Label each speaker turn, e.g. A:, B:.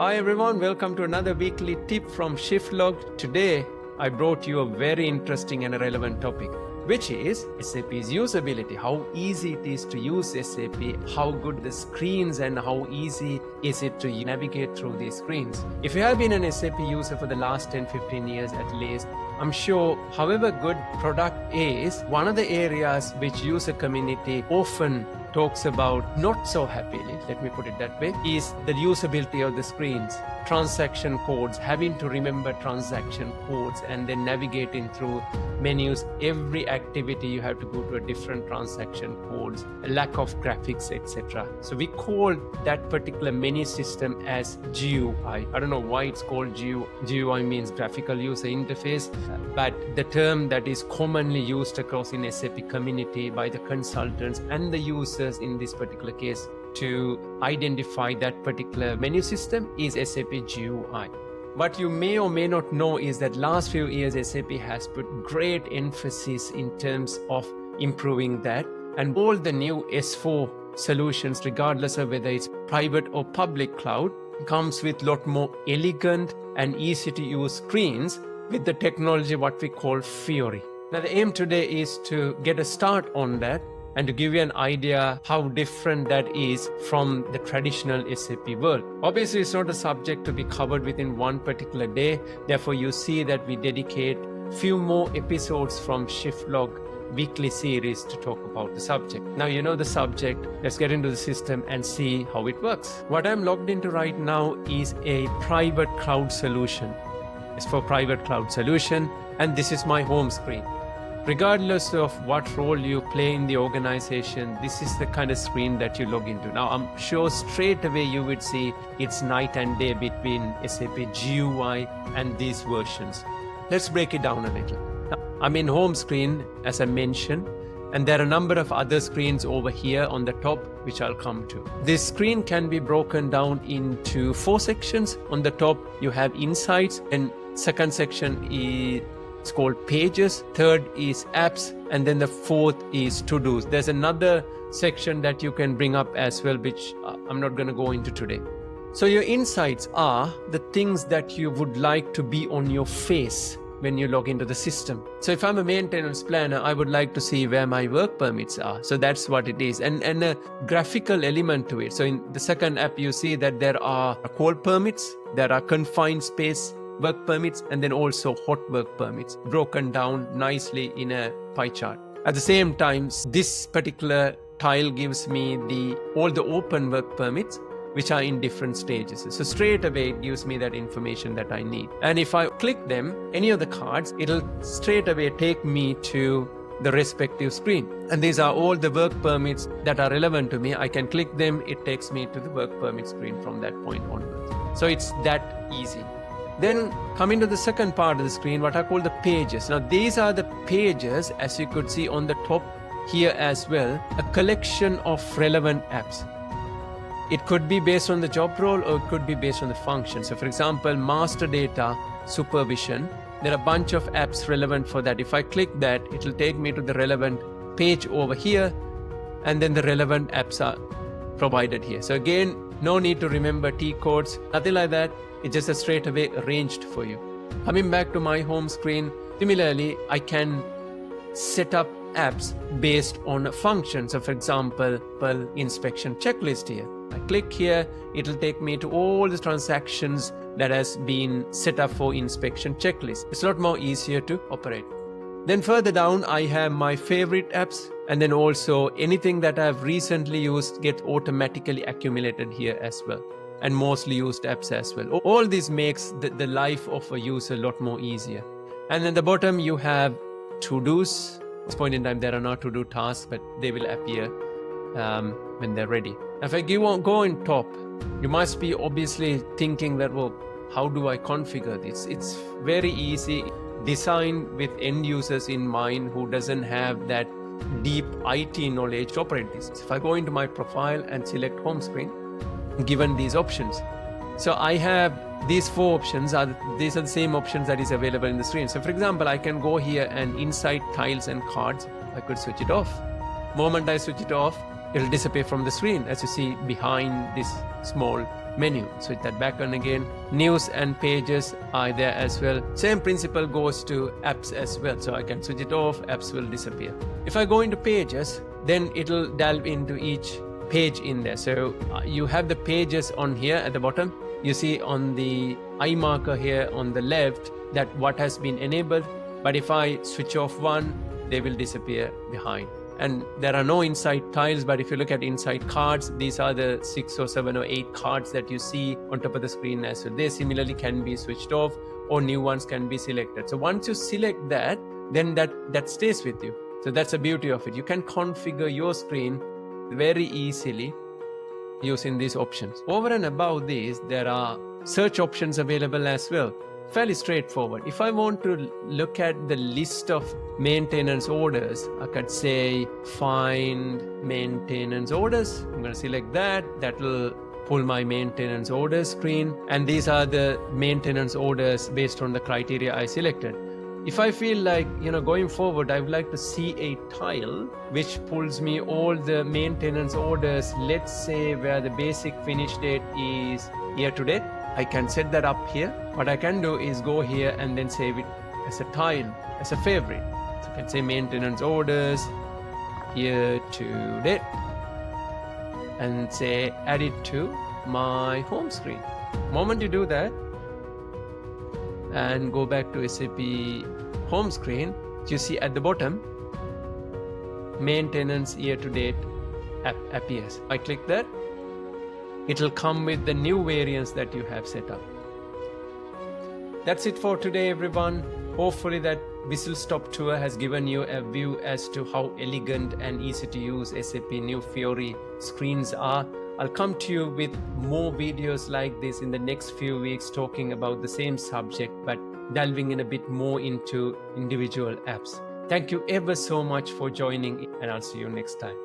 A: Hi everyone, welcome to another weekly tip from SHIFTLog. Today, I brought you a very interesting and relevant topic, which is SAP's usability. How easy it is to use SAP, how good the screens and how easy is it to navigate through these screens. If you have been an SAP user for the last 10-15 years at least, I'm sure however good product is, one of the areas which user community often talks about not so happily, let me put it that way, is the usability of the screens. Transaction codes, having to remember transaction codes and then navigating through menus. Every activity you have to go to a different transaction codes, a lack of graphics, etc. So we call that particular menu system as GUI. I don't know why it's called GUI. GUI means graphical user interface, but the term that is commonly used across in SAP community by the consultants and the users in this particular case to identify that particular menu system is SAP GUI. What you may or may not know is that last few years SAP has put great emphasis in terms of improving that, and all the new S4 solutions, regardless of whether it's private or public cloud, comes with a lot more elegant and easy to use screens with the technology what we call Fiori. Now the aim today is to get a start on that and to give you an idea how different that is from the traditional SAP world. Obviously, it's not a subject to be covered within one particular day. Therefore, you see that we dedicate few more episodes from SHIFTLog Weekly series to talk about the subject. Now you know the subject, let's get into the system and see how it works. What I'm logged into right now is a private cloud solution. It's for private cloud solution, and this is my home screen. Regardless of what role you play in the organization, this is the kind of screen that you log into. Now, I'm sure straight away you would see it's night and day between SAP GUI and these versions. Let's break it down a little. Now, I'm in home screen, as I mentioned, and there are a number of other screens over here on the top, which I'll come to. This screen can be broken down into 4 sections. On the top, you have insights, and second section is it's called pages, third is apps, and then the fourth is to-dos. There's another section that you can bring up as well, which I'm not going to go into today. So your insights are the things that you would like to be on your face when you log into the system. So if I'm a maintenance planner, I would like to see where my work permits are. So that's what it is. And a graphical element to it. So in the second app, you see that there are call permits, there are confined space work permits, and then also hot work permits broken down nicely in a pie chart. At the same time, this particular tile gives me all the open work permits which are in different stages. So straight away it gives me that information that I need. And if I click them, any of the cards, it'll straight away take me to the respective screen. And these are all the work permits that are relevant to me. I can click them, it takes me to the work permit screen from that point onwards. So it's that easy. Then coming to the second part of the screen, what I call the pages. Now these are the pages, as you could see on the top here as well, a collection of relevant apps. It could be based on the job role or it could be based on the function. So for example, master data supervision, there are a bunch of apps relevant for that. If I click that, it will take me to the relevant page over here, and then the relevant apps are provided here. So again, no need to remember T codes, nothing like that. It's just a straight away arranged for you. Coming back to my home screen, similarly, I can set up apps based on a function. So for example, inspection checklist here. I click here, it'll take me to all the transactions that has been set up for inspection checklist. It's a lot more easier to operate. Then further down, I have my favorite apps, and then also anything that I've recently used gets automatically accumulated here as well. And mostly used apps as well. All this makes the life of a user a lot more easier. And at the bottom you have to-dos. At this point in time there are not to-do tasks, but they will appear when they're ready. If I go on top, you must be obviously thinking that, well, how do I configure this? It's very easy, designed with end users in mind who doesn't have that deep IT knowledge to operate this. If I go into my profile and select home screen, given these options. So I have these 4 options, these are the same options that is available in the screen. So for example, I can go here and inside tiles and cards, I could switch it off. Moment I switch it off, it'll disappear from the screen, as you see behind this small menu. Switch that back on again. News and pages are there as well. Same principle goes to apps as well. So I can switch it off, apps will disappear. If I go into pages, then it'll delve into each page in there. So you have the pages on here at the bottom. You see on the eye marker here on the left that what has been enabled. But if I switch off one, they will disappear behind. And there are no inside tiles, but if you look at inside cards, these are the 6 or 7 or 8 cards that you see on top of the screen as well. They similarly can be switched off or new ones can be selected. So once you select that, then that stays with you. So that's the beauty of it. You can configure your screen very easily using these options. Over and above these, there are search options available as well. Fairly straightforward. If I want to look at the list of maintenance orders, I could say find maintenance orders. I'm going to select that. That will pull my maintenance orders screen. And these are the maintenance orders based on the criteria I selected. If I feel like, going forward, I would like to see a tile which pulls me all the maintenance orders, let's say where the basic finish date is year to date. I can set that up here. What I can do is go here and then save it as a tile, as a favorite. So I can say maintenance orders, year to date, and say add it to my home screen. The moment you do that, and go back to SAP home screen, you see at the bottom, maintenance year to date app appears. I click that. It'll come with the new variants that you have set up. That's it for today, everyone. Hopefully that whistle stop tour has given you a view as to how elegant and easy to use SAP new Fiori screens are. I'll come to you with more videos like this in the next few weeks talking about the same subject, but delving in a bit more into individual apps. Thank you ever so much for joining, and I'll see you next time.